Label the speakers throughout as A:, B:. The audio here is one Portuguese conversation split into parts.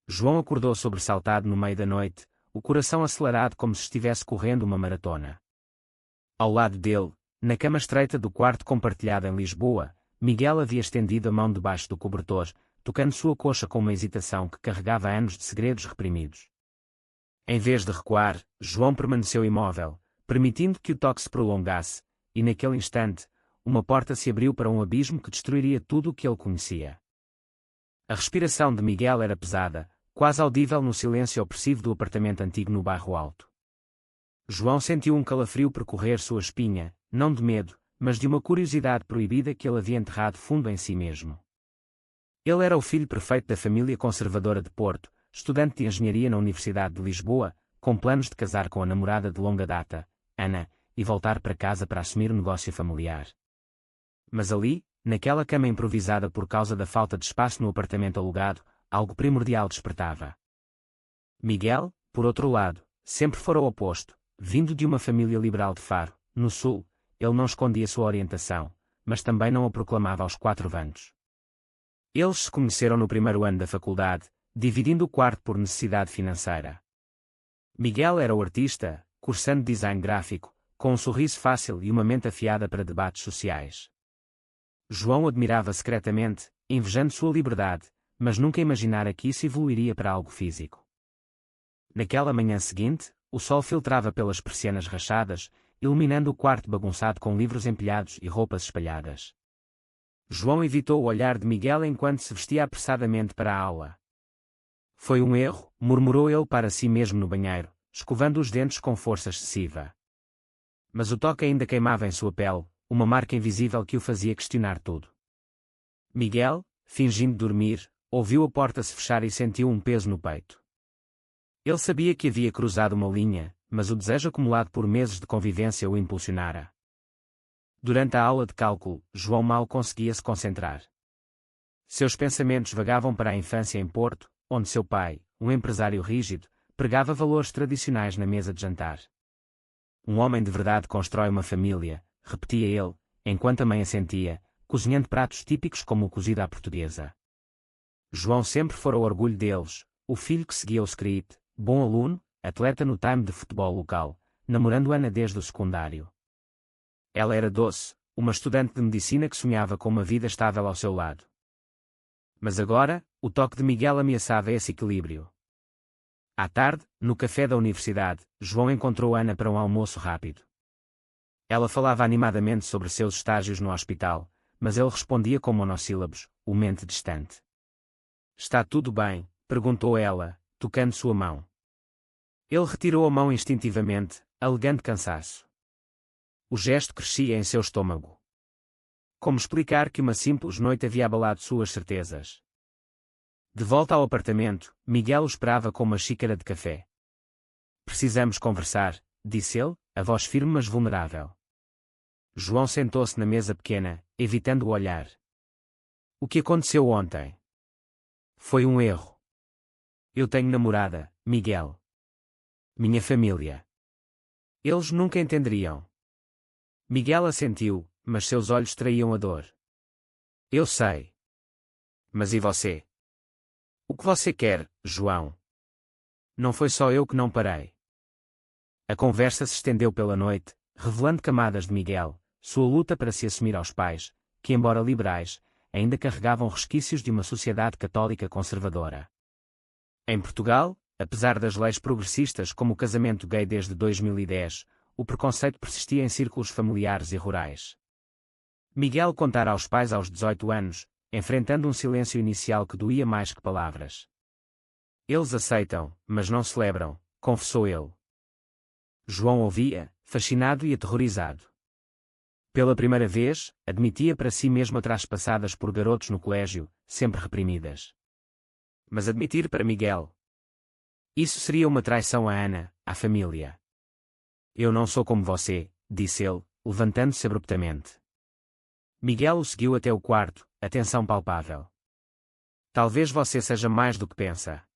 A: João acordou sobressaltado no meio da noite, o coração acelerado como se estivesse correndo uma maratona. Ao lado dele, na cama estreita do quarto compartilhado em Lisboa, Miguel havia estendido a mão debaixo do cobertor, tocando sua coxa com uma hesitação que carregava anos de segredos reprimidos. Em vez de recuar, João permaneceu imóvel, permitindo que o toque se prolongasse, e naquele instante, uma porta se abriu para um abismo que destruiria tudo o que ele conhecia. A respiração de Miguel era pesada, quase audível no silêncio opressivo do apartamento antigo no bairro Alto. João sentiu um calafrio percorrer sua espinha, não de medo, mas de uma curiosidade proibida que ele havia enterrado fundo em si mesmo. Ele era o filho perfeito da família conservadora de Porto, estudante de engenharia na Universidade de Lisboa, com planos de casar com a namorada de longa data, Ana, e voltar para casa para assumir o negócio familiar. Mas ali, naquela cama improvisada por causa da falta de espaço no apartamento alugado, algo primordial despertava. Miguel, por outro lado, sempre fora o oposto, vindo de uma família liberal de Faro, no Sul, ele não escondia sua orientação, mas também não a proclamava aos 4 ventos. Eles se conheceram no primeiro ano da faculdade, dividindo o quarto por necessidade financeira. Miguel era o artista, cursando design gráfico, com um sorriso fácil e uma mente afiada para debates sociais. João admirava secretamente, invejando sua liberdade, mas nunca imaginara que isso evoluiria para algo físico. Naquela manhã seguinte, o sol filtrava pelas persianas rachadas, iluminando o quarto bagunçado com livros empilhados e roupas espalhadas. João evitou o olhar de Miguel enquanto se vestia apressadamente para a aula. Foi um erro, murmurou ele para si mesmo no banheiro, escovando os dentes com força excessiva. Mas o toque ainda queimava em sua pele, uma marca invisível que o fazia questionar tudo. Miguel, fingindo dormir, ouviu a porta se fechar e sentiu um peso no peito. Ele sabia que havia cruzado uma linha, mas o desejo acumulado por meses de convivência o impulsionara. Durante a aula de cálculo, João mal conseguia se concentrar. Seus pensamentos vagavam para a infância em Porto, onde seu pai, um empresário rígido, pregava valores tradicionais na mesa de jantar. Um homem de verdade constrói uma família, repetia ele, enquanto a mãe assentia, cozinhando pratos típicos como o cozido à portuguesa. João sempre fora o orgulho deles, o filho que seguia o script, bom aluno, atleta no time de futebol local, namorando Ana desde o secundário. Ela era doce, uma estudante de medicina que sonhava com uma vida estável ao seu lado. Mas agora, o toque de Miguel ameaçava esse equilíbrio. À tarde, no café da universidade, João encontrou Ana para um almoço rápido. Ela falava animadamente sobre seus estágios no hospital, mas ele respondia com monossílabos, o mente distante. "Está tudo bem?", perguntou ela, tocando sua mão. Ele retirou a mão instintivamente, alegando cansaço. O gesto crescia em seu estômago. Como explicar que uma simples noite havia abalado suas certezas? De volta ao apartamento, Miguel o esperava com uma xícara de café. "Precisamos conversar", disse ele, a voz firme mas vulnerável. João sentou-se na mesa pequena, evitando o olhar. "O que aconteceu ontem?" "Foi um erro. Eu tenho namorada, Miguel. Minha família. Eles nunca entenderiam." Miguel assentiu, mas seus olhos traíam a dor. "Eu sei. Mas e você? O que você quer, João?" "Não foi só eu que não parei." A conversa se estendeu pela noite, revelando camadas de Miguel, sua luta para se assumir aos pais, que embora liberais, ainda carregavam resquícios de uma sociedade católica conservadora. Em Portugal, apesar das leis progressistas como o casamento gay desde 2010, o preconceito persistia em círculos familiares e rurais. Miguel contara aos pais aos 18 anos, enfrentando um silêncio inicial que doía mais que palavras. "Eles aceitam, mas não celebram", confessou ele. João ouvia, fascinado e aterrorizado. Pela primeira vez, admitia para si mesmo atrás passadas por garotos no colégio, sempre reprimidas. Mas admitir para Miguel? Isso seria uma traição a Ana, à família. "Eu não sou como você", disse ele, levantando-se abruptamente. Miguel o seguiu até o quarto, a tensão palpável. "Talvez você seja mais do que pensa."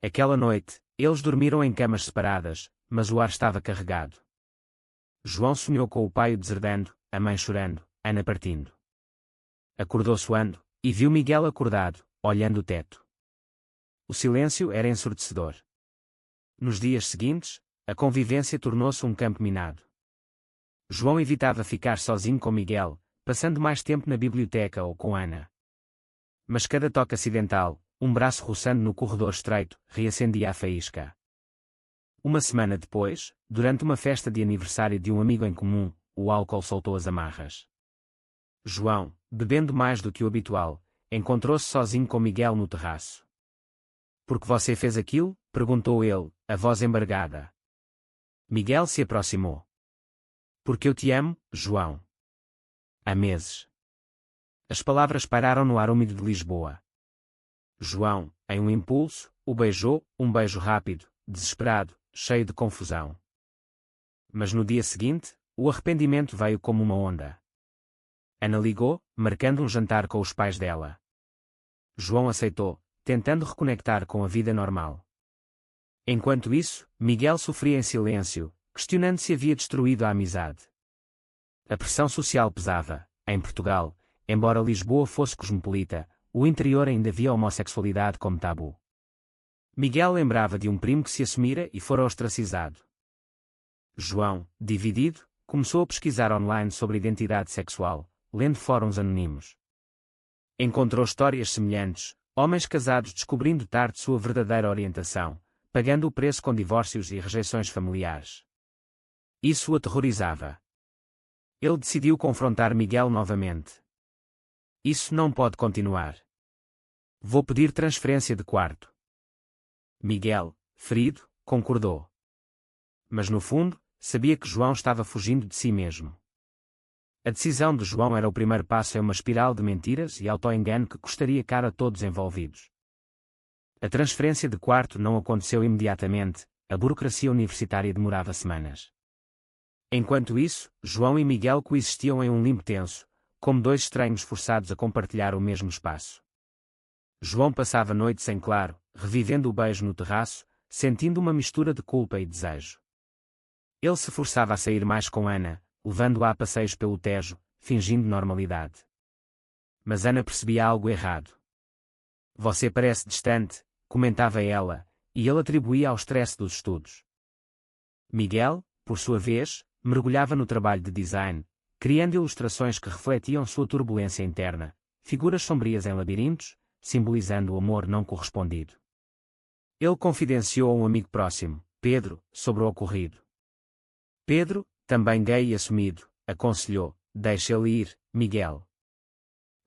A: Aquela noite, eles dormiram em camas separadas, mas o ar estava carregado. João sonhou com o pai o deserdando, a mãe chorando, Ana partindo. Acordou suando, e viu Miguel acordado, olhando o teto. o silêncio era ensurdecedor. Nos dias seguintes, a convivência tornou-se um campo minado. João evitava ficar sozinho com Miguel, passando mais tempo na biblioteca ou com Ana. Mas cada toque acidental, um braço roçando no corredor estreito, reacendia a faísca. Uma semana depois, durante uma festa de aniversário de um amigo em comum, o álcool soltou as amarras. João, bebendo mais do que o habitual, encontrou-se sozinho com Miguel no terraço. "Por que você fez aquilo?" perguntou ele, a voz embargada. Miguel se aproximou. "Porque eu te amo, João." Há meses. As palavras pairaram no ar úmido de Lisboa. João, em um impulso, o beijou, um beijo rápido, desesperado, cheio de confusão. Mas no dia seguinte, o arrependimento veio como uma onda. Ana ligou, marcando um jantar com os pais dela. João aceitou, tentando reconectar com a vida normal. Enquanto isso, Miguel sofria em silêncio, questionando se havia destruído a amizade. A pressão social pesava. Em Portugal, embora Lisboa fosse cosmopolita, o interior ainda via a homossexualidade como tabu. Miguel lembrava de um primo que se assumira e fora ostracizado. João, dividido, começou a pesquisar online sobre identidade sexual, lendo fóruns anónimos. Encontrou histórias semelhantes, homens casados descobrindo tarde sua verdadeira orientação, pagando o preço com divórcios e rejeições familiares. Isso o aterrorizava. Ele decidiu confrontar Miguel novamente. "Isso não pode continuar. Vou pedir transferência de quarto." Miguel, ferido, concordou. Mas no fundo, sabia que João estava fugindo de si mesmo. A decisão de João era o primeiro passo em uma espiral de mentiras e auto-engano que custaria caro a todos envolvidos. A transferência de quarto não aconteceu imediatamente, a burocracia universitária demorava semanas. Enquanto isso, João e Miguel coexistiam em um limbo tenso, como dois estranhos forçados a compartilhar o mesmo espaço. João passava noites em claro, revivendo o beijo no terraço, sentindo uma mistura de culpa e desejo. Ele se forçava a sair mais com Ana, levando-a a passeios pelo Tejo, fingindo normalidade. Mas Ana percebia algo errado. "Você parece distante", comentava ela, e ele atribuía ao stress dos estudos. Miguel, por sua vez, mergulhava no trabalho de design, criando ilustrações que refletiam sua turbulência interna, figuras sombrias em labirintos, simbolizando o amor não correspondido. Ele confidenciou a um amigo próximo, Pedro, sobre o ocorrido. Pedro, também gay e assumido, aconselhou: "Deixe ele ir, Miguel.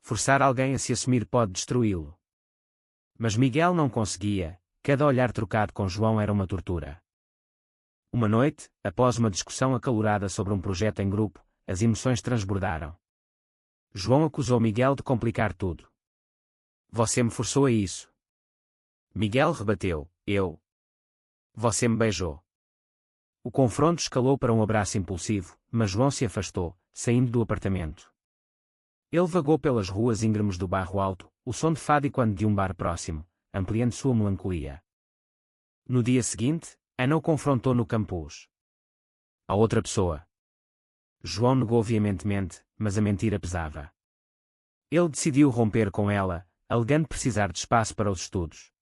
A: Forçar alguém a se assumir pode destruí-lo." Mas Miguel não conseguia, cada olhar trocado com João era uma tortura. Uma noite, após uma discussão acalorada sobre um projeto em grupo, as emoções transbordaram. João acusou Miguel de complicar tudo. "Você me forçou a isso." Miguel rebateu: "Eu. Você me beijou." O confronto escalou para um abraço impulsivo, mas João se afastou, saindo do apartamento. Ele vagou pelas ruas íngremes do bairro Alto, o som de fado ecoando de um bar próximo, ampliando sua melancolia. No dia seguinte, Ana o confrontou no campus. A outra pessoa. João negou veementemente, mas a mentira pesava. Ele decidiu romper com ela, alegando precisar de espaço para os estudos.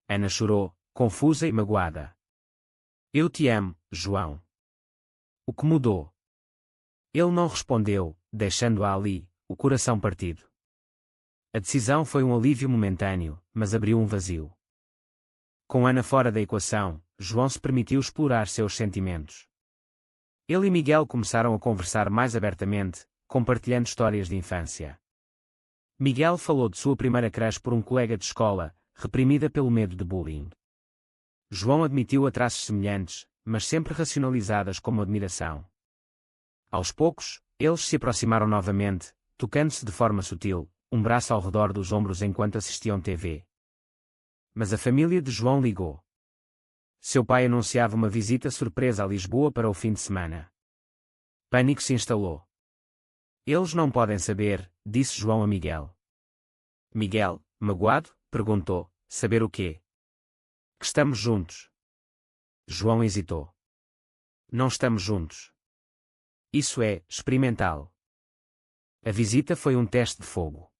A: Ana chorou, confusa e magoada. "Eu te amo, João." O que mudou? Ele não respondeu, deixando-a ali, o coração partido. A decisão foi um alívio momentâneo, mas abriu um vazio. Com Ana fora da equação, João se permitiu explorar seus sentimentos. Ele e Miguel começaram a conversar mais abertamente, compartilhando histórias de infância. Miguel falou de sua primeira crush por um colega de escola, reprimida pelo medo de bullying. João admitiu traços semelhantes, mas sempre racionalizadas como admiração. Aos poucos, eles se aproximaram novamente, tocando-se de forma sutil, um braço ao redor dos ombros enquanto assistiam TV. Mas a família de João ligou. Seu pai anunciava uma visita surpresa a Lisboa para o fim de semana. Pânico se instalou. "Eles não podem saber", disse João a Miguel. Miguel, magoado, perguntou: "Saber o quê?" "Que estamos juntos." João hesitou. "Não estamos juntos. Isso é experimental." A visita foi um teste de fogo.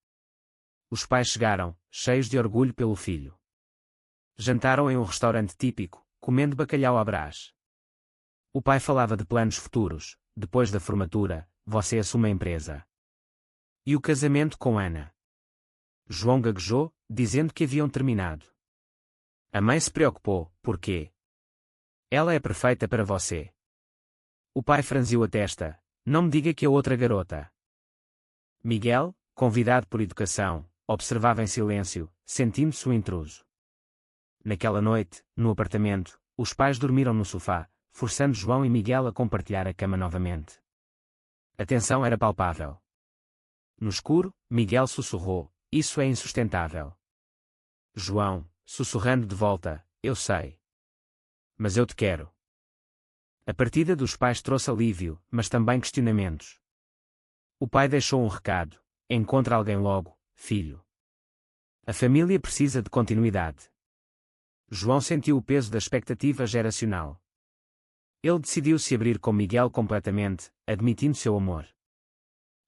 A: Os pais chegaram, cheios de orgulho pelo filho. Jantaram em um restaurante típico, comendo bacalhau à Brás. O pai falava de planos futuros. Depois da formatura, você assume a empresa. E o casamento com Ana? João gaguejou, dizendo que haviam terminado. A mãe se preocupou. Por quê? Ela é perfeita para você. O pai franziu a testa. Não me diga que a outra garota. Miguel, convidado por educação, observava em silêncio, sentindo-se um intruso. Naquela noite, no apartamento, os pais dormiram no sofá, forçando João e Miguel a compartilhar a cama novamente. A tensão era palpável. No escuro, Miguel sussurrou: "Isso é insustentável." João, sussurrando de volta: "Eu sei. Mas eu te quero." A partida dos pais trouxe alívio, mas também questionamentos. O pai deixou um recado: "Encontra alguém logo, filho. A família precisa de continuidade." João sentiu o peso da expectativa geracional. Ele decidiu se abrir com Miguel completamente, admitindo seu amor.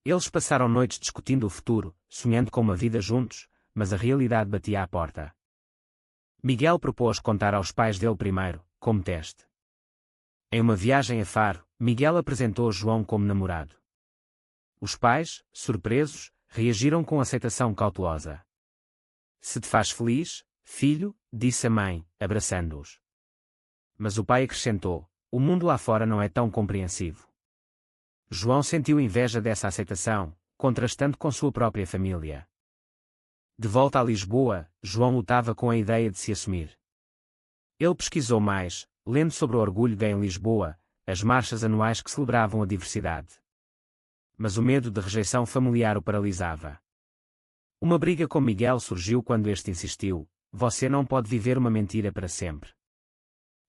A: Eles passaram noites discutindo o futuro, sonhando com uma vida juntos, mas a realidade batia à porta. Miguel propôs contar aos pais dele primeiro, como teste. Em uma viagem a Faro, Miguel apresentou João como namorado. Os pais, surpresos, reagiram com aceitação cautelosa. "Se te faz feliz, filho", disse a mãe, abraçando-os. Mas o pai acrescentou: "O mundo lá fora não é tão compreensivo." João sentiu inveja dessa aceitação, contrastando com sua própria família. De volta a Lisboa, João lutava com a ideia de se assumir. Ele pesquisou mais, lendo sobre o orgulho gay em Lisboa, as marchas anuais que celebravam a diversidade. Mas o medo de rejeição familiar o paralisava. Uma briga com Miguel surgiu quando este insistiu: "Você não pode viver uma mentira para sempre."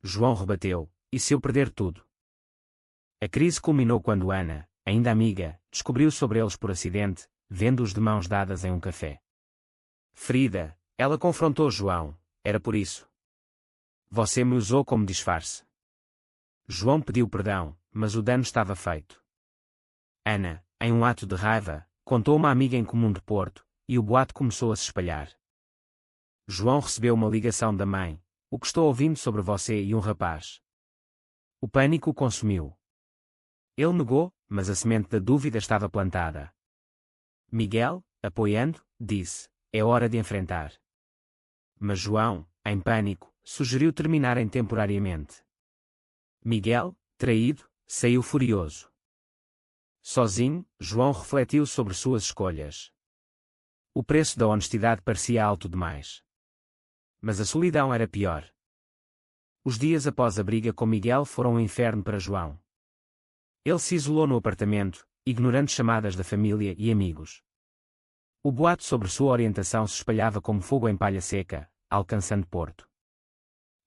A: João rebateu: "E se eu perder tudo?" A crise culminou quando Ana, ainda amiga, descobriu sobre eles por acidente, vendo-os de mãos dadas em um café. Ferida, ela confrontou João: "Era por isso. Você me usou como disfarce." João pediu perdão, mas o dano estava feito. Ana, em um ato de raiva, contou uma amiga em comum de Porto, e o boato começou a se espalhar. João recebeu uma ligação da mãe: "O que estou ouvindo sobre você e um rapaz?" O pânico o consumiu. Ele negou, mas a semente da dúvida estava plantada. Miguel, apoiando, disse: "É hora de enfrentar." Mas João, em pânico, sugeriu terminarem temporariamente. Miguel, traído, saiu furioso. Sozinho, João refletiu sobre suas escolhas. O preço da honestidade parecia alto demais. Mas a solidão era pior. Os dias após a briga com Miguel foram um inferno para João. Ele se isolou no apartamento, ignorando chamadas da família e amigos. O boato sobre sua orientação se espalhava como fogo em palha seca, alcançando Porto.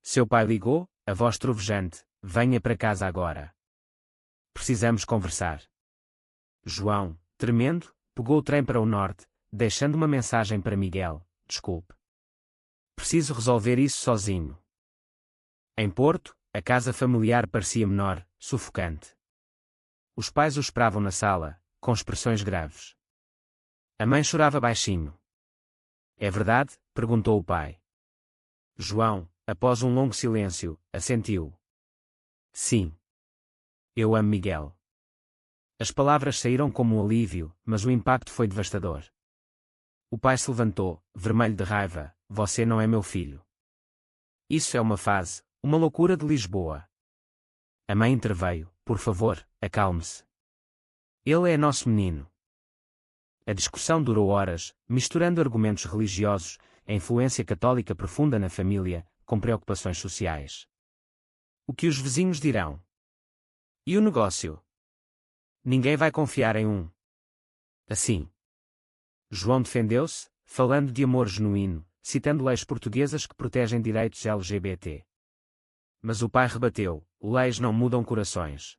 A: Seu pai ligou, a voz trovejante: "Venha para casa agora. Precisamos conversar." João, tremendo, pegou o trem para o norte, deixando uma mensagem para Miguel: "Desculpe. Preciso resolver isso sozinho." Em Porto, a casa familiar parecia menor, sufocante. Os pais o esperavam na sala, com expressões graves. A mãe chorava baixinho. "É verdade?" perguntou o pai. João, após um longo silêncio, assentiu. "Sim. Eu amo Miguel." As palavras saíram como um alívio, mas o impacto foi devastador. O pai se levantou, vermelho de raiva: "Você não é meu filho. Isso é uma fase, uma loucura de Lisboa." A mãe interveio: "Por favor, acalme-se. Ele é nosso menino." A discussão durou horas, misturando argumentos religiosos, a influência católica profunda na família, com preocupações sociais. O que os vizinhos dirão? E o negócio? Ninguém vai confiar em um assim. João defendeu-se, falando de amor genuíno, citando leis portuguesas que protegem direitos LGBT. Mas o pai rebateu: "Leis não mudam corações.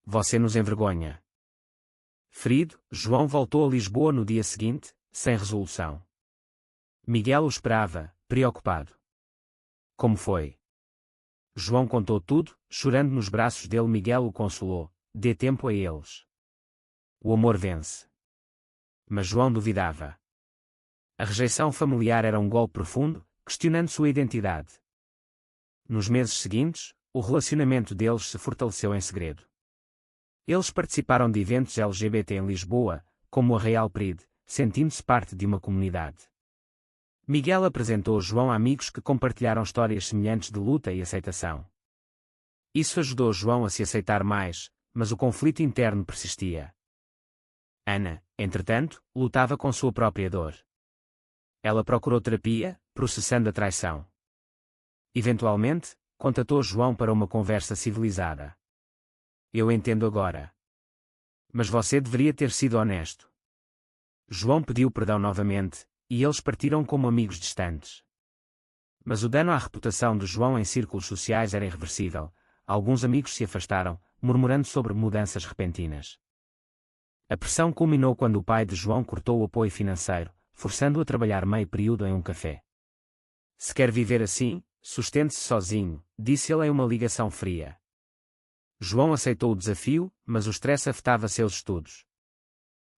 A: Você nos envergonha." Ferido, João voltou a Lisboa no dia seguinte, sem resolução. Miguel o esperava, preocupado. Como foi? João contou tudo, chorando nos braços dele. Miguel o consolou: "Dê tempo a eles. O amor vence." Mas João duvidava. A rejeição familiar era um golpe profundo, que questionando sua identidade. Nos meses seguintes, o relacionamento deles se fortaleceu em segredo. Eles participaram de eventos LGBT em Lisboa, como a Real Pride, sentindo-se parte de uma comunidade. Miguel apresentou João a amigos que compartilharam histórias semelhantes de luta e aceitação. Isso ajudou João a se aceitar mais, mas o conflito interno persistia. Ana, entretanto, lutava com sua própria dor. Ela procurou terapia, processando a traição. Eventualmente, contatou João para uma conversa civilizada. Eu entendo agora. Mas você deveria ter sido honesto. João pediu perdão novamente, e eles partiram como amigos distantes. Mas o dano à reputação de João em círculos sociais era irreversível. Alguns amigos se afastaram, murmurando sobre mudanças repentinas. A pressão culminou quando o pai de João cortou o apoio financeiro, forçando-o a trabalhar meio período em um café. Se quer viver assim, sustente-se sozinho, disse ele em uma ligação fria. João aceitou o desafio, mas o stress afetava seus estudos.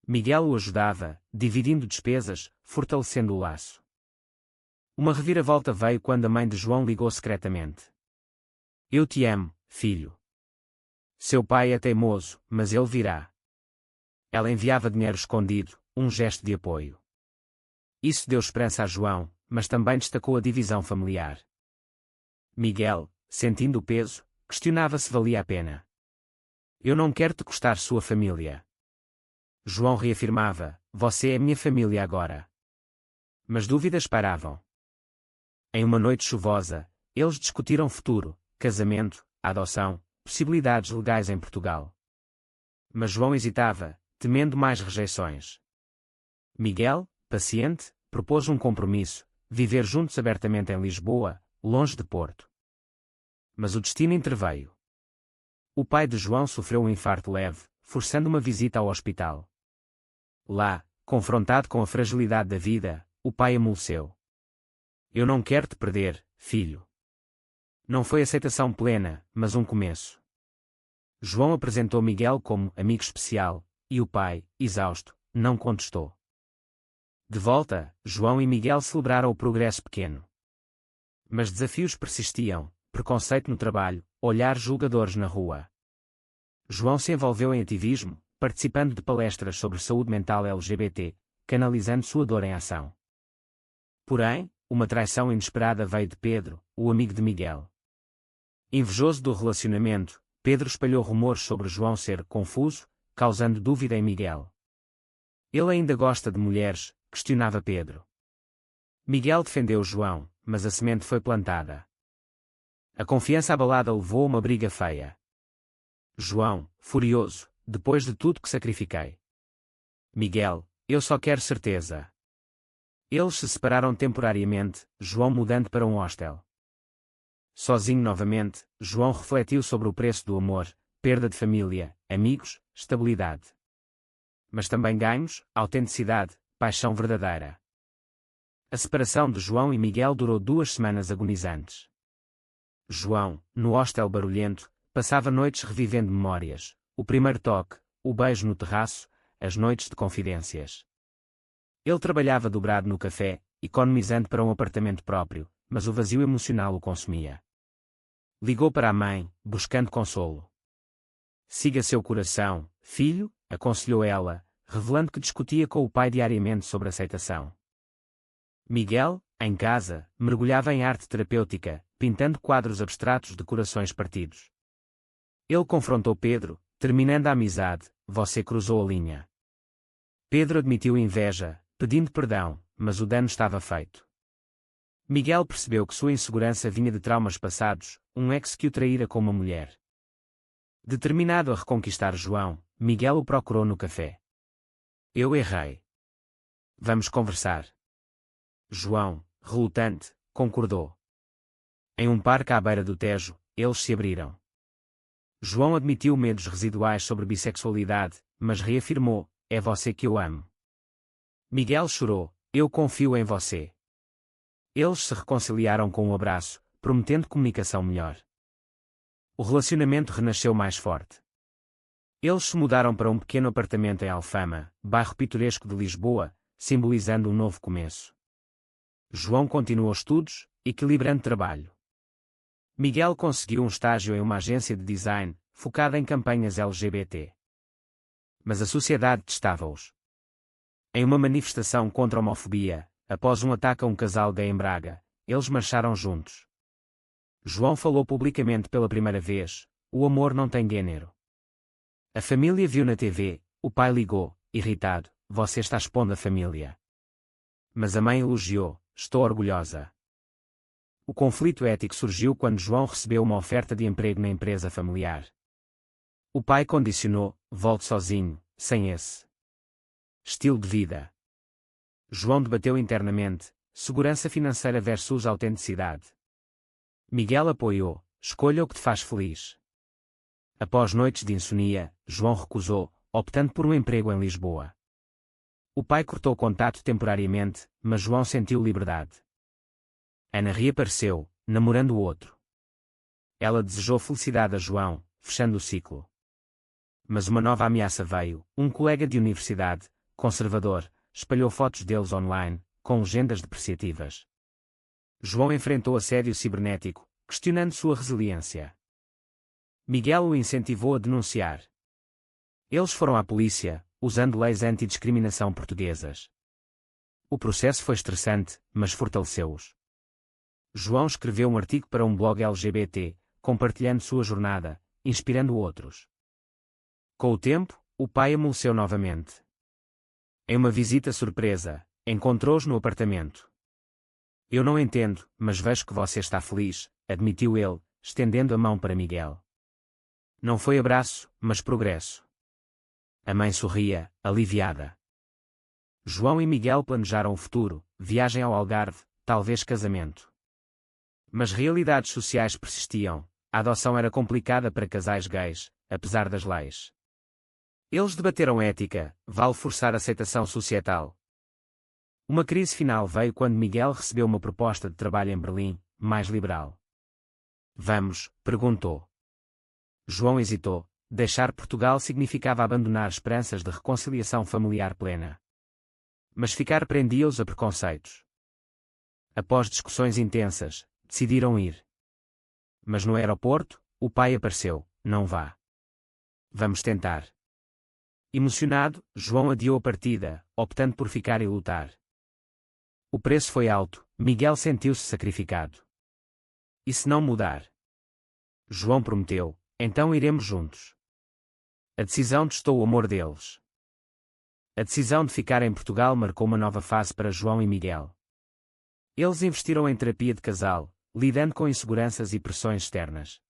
A: Miguel o ajudava, dividindo despesas, fortalecendo o laço. Uma reviravolta veio quando a mãe de João ligou secretamente. Eu te amo, filho. Seu pai é teimoso, mas ele virá. Ela enviava dinheiro escondido, um gesto de apoio. Isso deu esperança a João, mas também destacou a divisão familiar. Miguel, sentindo o peso, questionava se valia a pena. Eu não quero te custar sua família. João reafirmava, você é minha família agora. Mas dúvidas pairavam. Em uma noite chuvosa, eles discutiram futuro, casamento, adoção, possibilidades legais em Portugal. Mas João hesitava, temendo mais rejeições. Miguel, paciente, propôs um compromisso, viver juntos abertamente em Lisboa, longe de Porto. Mas o destino interveio. O pai de João sofreu um infarto leve, forçando uma visita ao hospital. Lá, confrontado com a fragilidade da vida, o pai amoleceu. Eu não quero te perder, filho. Não foi aceitação plena, mas um começo. João apresentou Miguel como amigo especial, e o pai, exausto, não contestou. De volta, João e Miguel celebraram o progresso pequeno. Mas desafios persistiam, preconceito no trabalho, olhares julgadores na rua. João se envolveu em ativismo, participando de palestras sobre saúde mental LGBT, canalizando sua dor em ação. Porém, uma traição inesperada veio de Pedro, o amigo de Miguel. Invejoso do relacionamento, Pedro espalhou rumores sobre João ser confuso, causando dúvida em Miguel. Ele ainda gosta de mulheres, questionava Pedro. Miguel defendeu João, mas a semente foi plantada. A confiança abalada levou a uma briga feia. João, furioso, depois de tudo que sacrifiquei. Miguel, eu só quero certeza. Eles se separaram temporariamente, João mudando para um hostel. Sozinho novamente, João refletiu sobre o preço do amor, perda de família, amigos, estabilidade. Mas também ganhos, autenticidade, paixão verdadeira. A separação de João e Miguel durou 2 semanas agonizantes. João, no hostel barulhento, passava noites revivendo memórias, o primeiro toque, o beijo no terraço, as noites de confidências. Ele trabalhava dobrado no café, economizando para um apartamento próprio, mas o vazio emocional o consumia. Ligou para a mãe, buscando consolo. Siga seu coração, filho, aconselhou ela, revelando que discutia com o pai diariamente sobre aceitação. Miguel, em casa, mergulhava em arte terapêutica, pintando quadros abstratos de corações partidos. Ele confrontou Pedro, terminando a amizade, você cruzou a linha. Pedro admitiu inveja, pedindo perdão, mas o dano estava feito. Miguel percebeu que sua insegurança vinha de traumas passados, um ex que o traíra com uma mulher. Determinado a reconquistar João, Miguel o procurou no café. Eu errei. Vamos conversar. João, relutante, concordou. Em um parque à beira do Tejo, eles se abriram. João admitiu medos residuais sobre bissexualidade, mas reafirmou, é você que eu amo. Miguel chorou, eu confio em você. Eles se reconciliaram com um abraço, prometendo comunicação melhor. O relacionamento renasceu mais forte. Eles se mudaram para um pequeno apartamento em Alfama, bairro pitoresco de Lisboa, simbolizando um novo começo. João continuou estudos, equilibrando trabalho. Miguel conseguiu um estágio em uma agência de design, focada em campanhas LGBT. Mas a sociedade testava-os. Em uma manifestação contra a homofobia, após um ataque a um casal gay em Braga, eles marcharam juntos. João falou publicamente pela primeira vez: o amor não tem gênero. A família viu na TV, o pai ligou, irritado: você está expondo a família. Mas a mãe elogiou: estou orgulhosa. O conflito ético surgiu quando João recebeu uma oferta de emprego na empresa familiar. O pai condicionou: volte sozinho, sem esse estilo de vida. João debateu internamente: segurança financeira versus autenticidade. Miguel apoiou: escolha o que te faz feliz. Após noites de insônia, João recusou, optando por um emprego em Lisboa. O pai cortou contato temporariamente, mas João sentiu liberdade. Ana reapareceu, namorando o outro. Ela desejou felicidade a João, fechando o ciclo. Mas uma nova ameaça veio: um colega de universidade, conservador, espalhou fotos deles online, com legendas depreciativas. João enfrentou assédio cibernético, questionando sua resiliência. Miguel o incentivou a denunciar. Eles foram à polícia, usando leis antidiscriminação portuguesas. O processo foi estressante, mas fortaleceu-os. João escreveu um artigo para um blog LGBT, compartilhando sua jornada, inspirando outros. Com o tempo, o pai amoleceu novamente. Em uma visita surpresa, encontrou-os no apartamento. Eu não entendo, mas vejo que você está feliz, admitiu ele, estendendo a mão para Miguel. Não foi abraço, mas progresso. A mãe sorria, aliviada. João e Miguel planejaram o futuro, viagem ao Algarve, talvez casamento. Mas realidades sociais persistiam: a adoção era complicada para casais gays, apesar das leis. Eles debateram ética: vale forçar aceitação societal? Uma crise final veio quando Miguel recebeu uma proposta de trabalho em Berlim, mais liberal. Vamos? Perguntou. João hesitou. Deixar Portugal significava abandonar esperanças de reconciliação familiar plena. Mas ficar prendia-os a preconceitos. Após discussões intensas, decidiram ir. Mas no aeroporto, o pai apareceu: não vá. Vamos tentar. Emocionado, João adiou a partida, optando por ficar e lutar. O preço foi alto, Miguel sentiu-se sacrificado. E se não mudar? João prometeu: então iremos juntos. A decisão testou o amor deles. A decisão de ficar em Portugal marcou uma nova fase para João e Miguel. Eles investiram em terapia de casal, lidando com inseguranças e pressões externas.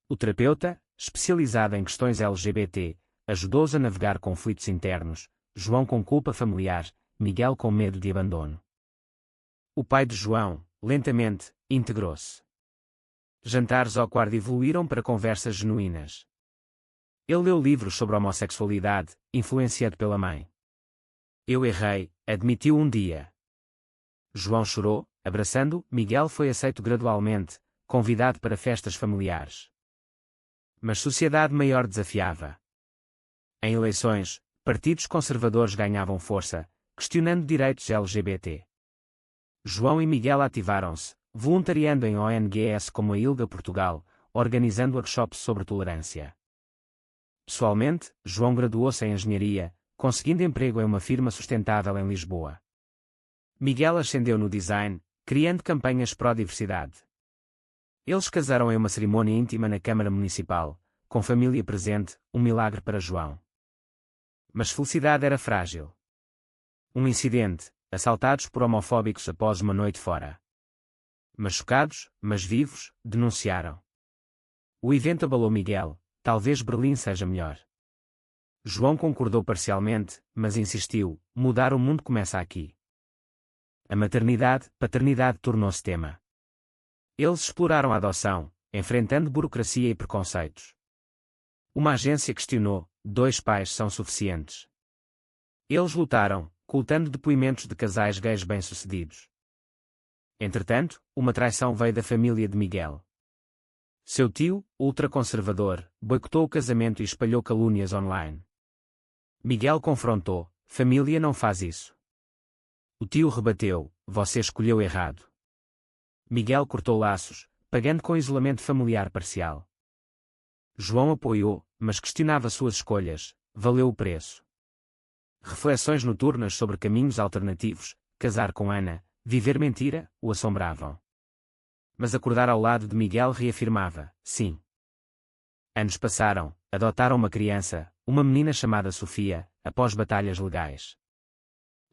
A: O terapeuta, especializado em questões LGBT, ajudou-os a navegar conflitos internos, João com culpa familiar, Miguel com medo de abandono. O pai de João, lentamente, integrou-se. Jantares ao quarto evoluíram para conversas genuínas. Ele leu livros sobre homossexualidade, influenciado pela mãe. Eu errei, admitiu um dia. João chorou, abraçando, Miguel foi aceito gradualmente, convidado para festas familiares. Mas sociedade maior desafiava. Em eleições, partidos conservadores ganhavam força, questionando direitos LGBT. João e Miguel ativaram-se, voluntariando em ONGs como a ILGA Portugal, organizando workshops sobre tolerância. Pessoalmente, João graduou-se em engenharia, conseguindo emprego em uma firma sustentável em Lisboa. Miguel ascendeu no design, criando campanhas pró-diversidade. Eles casaram em uma cerimônia íntima na Câmara Municipal, com família presente, um milagre para João. Mas felicidade era frágil. Um incidente, assaltados por homofóbicos após uma noite fora. Mas chocados, mas vivos, denunciaram. O evento abalou Miguel: talvez Berlim seja melhor. João concordou parcialmente, mas insistiu: mudar o mundo começa aqui. A paternidade tornou-se tema. Eles exploraram a adoção, enfrentando burocracia e preconceitos. Uma agência questionou: 2 pais são suficientes? Eles lutaram, coletando depoimentos de casais gays bem-sucedidos. Entretanto, uma traição veio da família de Miguel. Seu tio, ultraconservador, boicotou o casamento e espalhou calúnias online. Miguel confrontou: família não faz isso. O tio rebateu: você escolheu errado. Miguel cortou laços, pagando com isolamento familiar parcial. João apoiou, mas questionava suas escolhas, valeu o preço. Reflexões noturnas sobre caminhos alternativos, casar com Ana, viver mentira, o assombravam. Mas acordar ao lado de Miguel reafirmava, sim. Anos passaram, adotaram uma criança, uma menina chamada Sofia, após batalhas legais.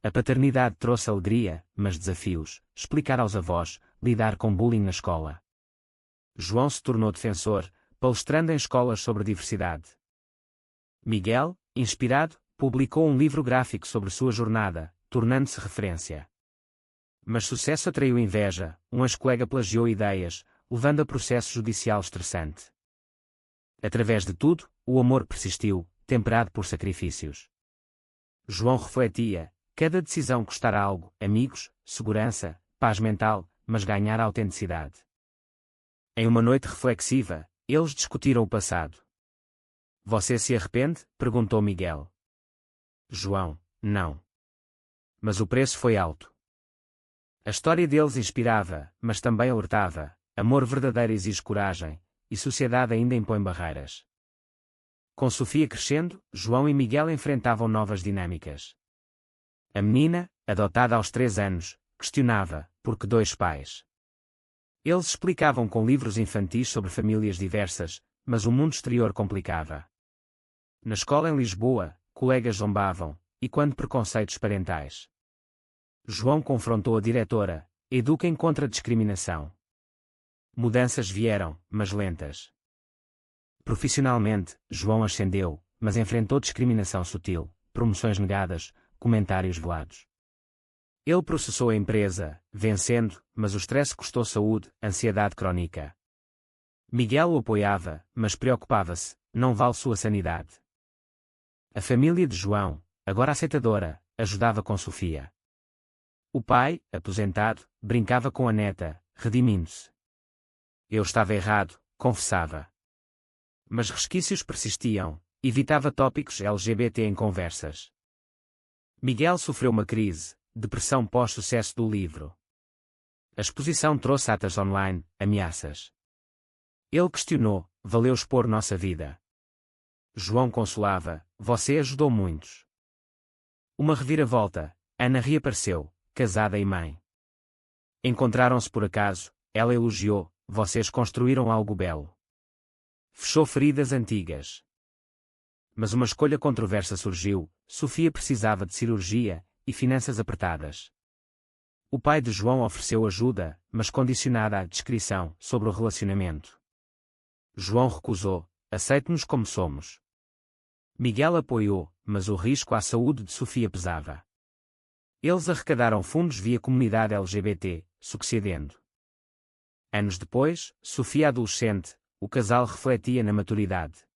A: A paternidade trouxe alegria, mas desafios, explicar aos avós, lidar com bullying na escola. João se tornou defensor, palestrando em escolas sobre diversidade. Miguel, inspirado, publicou um livro gráfico sobre sua jornada, tornando-se referência. Mas sucesso atraiu inveja, um ex-colega plagiou ideias, levando a processo judicial estressante. Através de tudo, o amor persistiu, temperado por sacrifícios. João refletia, cada decisão custar algo, amigos, segurança, paz mental, mas ganhar a autenticidade. Em uma noite reflexiva, eles discutiram o passado. Você se arrepende? Perguntou Miguel. João, não. Mas o preço foi alto. A história deles inspirava, mas também alertava, amor verdadeiro exige coragem, e sociedade ainda impõe barreiras. Com Sofia crescendo, João e Miguel enfrentavam novas dinâmicas. A menina, adotada aos 3 anos, questionava, por que 2 pais? Eles explicavam com livros infantis sobre famílias diversas, mas o mundo exterior complicava. Na escola em Lisboa, colegas zombavam, e quando preconceitos parentais. João confrontou a diretora, eduquem contra a discriminação. Mudanças vieram, mas lentas. Profissionalmente, João ascendeu, mas enfrentou discriminação sutil, promoções negadas, comentários velados. Ele processou a empresa, vencendo, mas o stress custou saúde, ansiedade crônica. Miguel o apoiava, mas preocupava-se, não vale sua sanidade. A família de João, agora aceitadora, ajudava com Sofia. O pai, aposentado, brincava com a neta, redimindo-se. Eu estava errado, confessava. Mas resquícios persistiam, evitava tópicos LGBT em conversas. Miguel sofreu uma crise, depressão pós-sucesso do livro. A exposição trouxe atas online, ameaças. Ele questionou, valeu expor nossa vida. João consolava, você ajudou muitos. Uma reviravolta, Ana reapareceu, casada e mãe. Encontraram-se por acaso, ela elogiou, vocês construíram algo belo. Fechou feridas antigas. Mas uma escolha controversa surgiu, Sofia precisava de cirurgia, e finanças apertadas. O pai de João ofereceu ajuda, mas condicionada à descrição sobre o relacionamento. João recusou, aceite-nos como somos. Miguel apoiou, mas o risco à saúde de Sofia pesava. Eles arrecadaram fundos via comunidade LGBT, sucedendo. Anos depois, Sofia adolescente, o casal refletia na maturidade.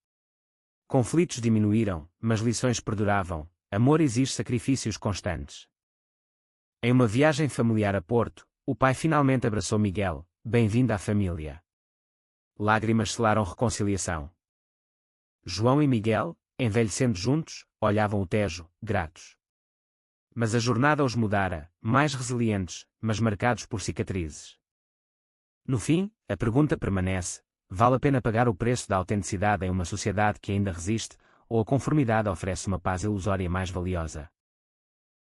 A: Conflitos diminuíram, mas lições perduravam, amor exige sacrifícios constantes. Em uma viagem familiar a Porto, o pai finalmente abraçou Miguel, bem-vindo à família. Lágrimas selaram reconciliação. João e Miguel, envelhecendo juntos, olhavam o Tejo, gratos. Mas a jornada os mudara, mais resilientes, mas marcados por cicatrizes. No fim, a pergunta permanece, vale a pena pagar o preço da autenticidade em uma sociedade que ainda resiste, ou a conformidade oferece uma paz ilusória mais valiosa?